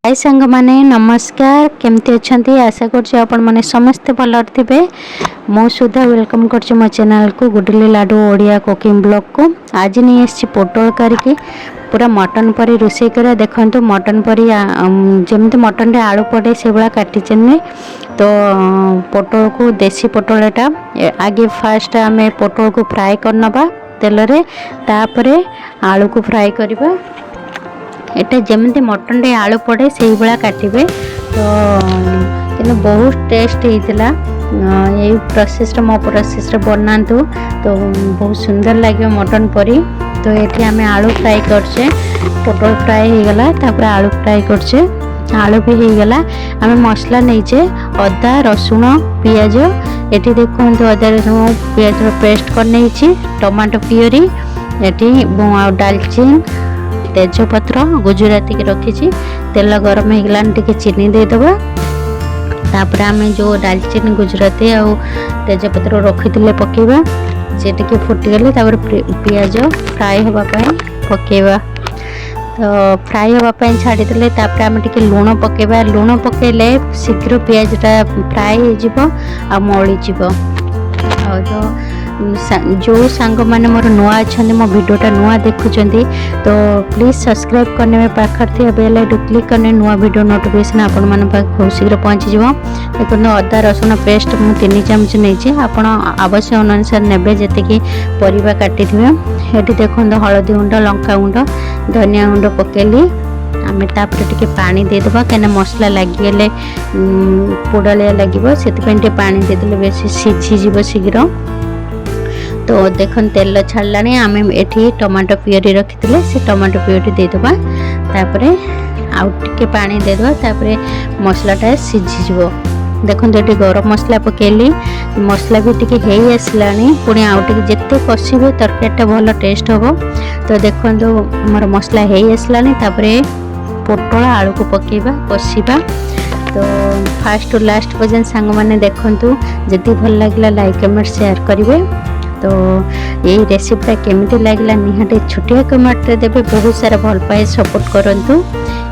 हाय सांग माने नमस्कार केमती अच्छी आशा कर आपण मैंने समस्ते भल थे। मु सुधा वेलकम कर मो चैनल को गुडली लाडू ओडिया कुकिंग ब्लॉग को। आज नहीं आसी पोटल करके पूरा मटन परी रोषे कर देखो मटन परी जमी मटन रे आलू पड़े से भाया काटी तो पोटल को देसी पोटलटा आगे फास्ट आम पोटल को फ्राए करनबा तेल रे तापरे आलू को फ्राए करबा। एटा जमी मटन रे आलू पड़े से भाया काटे तो कि बहुत टेस्ट होता यही प्रोसेस मो प्रोसेस बनातु तो बहुत सुंदर लगे मटन परी। तो ये आम आलू फ्राए करचे पोटल फ्राए हो गला तापर आलू फ्राए करचे आलू भी हो गला। आम मसला नहींचे अदा रसुण पियाज ये देखो अदा रसुण पियाज पेस्ट कर नहीं टमाटो प्योरी ये डालचीन तेजपत्र गुजराती के रखी तेल गरम हो गलान टिके चीनी देदबा तापर आम जो डालचीन गुजराती आ तेजपत्र रखी पकेबा से टिके फुटीगले तापर पियाज फ्राए होगापाई पकेबा। तो फ्राए होगापाई छाड़ीदे तापर आम टिके लुण पकेबा लुण पकेले शीघ्र पियाजटा फ्राए हो आ मली जीव। तो जो सांग मैंने मोर नुआ अच्छा मो भिडियोटा नुआ देखुं तो प्लीज़ सब्सक्राइब करने में पाखर थी बेल आइकन क्लिक करने नुआ वीडियो नोटिफिकेशन आपण मन बहुत शीघ्र पहुँची जाव। देखो अदा रसुण पेस्ट मुझे 3 चामच नहीं आपड़ आवश्यक अनुसार ने जी परिवा काटी ये देखो हलदी गुंड लंका गुंड धनिया गुंड पकेली आम तापर टिके पानी देदेबा कहीं मसला लगिगले पोड़ालिया लगे से पानी देदेले बेस सीझीज शीघ्र। तो देख तेल छाड़ा आम ये टमाटो प्योरी रखी से टमाटो प्योरी देदेबा तापर आउ टिके पानी देदेबा तापर मसलाटा सीझीज। देखो ये गरम मसला पकेली मसला भी टिके हे आसला पुणी आउ टिके जिते कषिबे तरकारीटा भल टेस्ट हम। तो देखो मोर मसला हे आसला तापर पोटल आलू को पकेबा कषिबा। तो फास्ट टू लास्ट पर्यंत सांग मैंने देखंतु जदि भल लगे लाइक कमेंट शेयर करेंगे। तो यही रेसिपीटा केमिति लागला निहाटे छोटिया कमेंट देबे बहुत सारा भल पाए सपोर्ट करंतु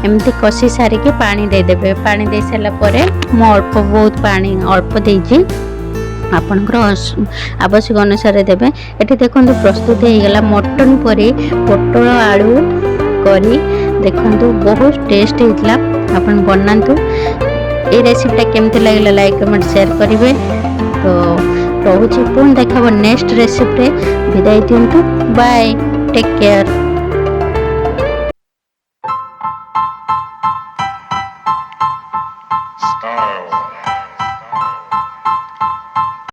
एमती कषि सारिके पानी दे देबे पानी दे सारा परे मो अल्प बहुत पानी अल्प देजी आपनकर आवश्यक अनुसार देबे। एठी देखंतु प्रस्तुत हो गला मटन परी पोटल आलू करी देखंतु बहुत टेस्ट होइतला आपन बनांतु। ए रेसिपीटा केमिति लागला लाइक कमेंट शेयर करेंगे। तो रोचे पुणी देखा नेक्स्ट रेसिपी विदाई दिंतु बाय टेक केयर। Style.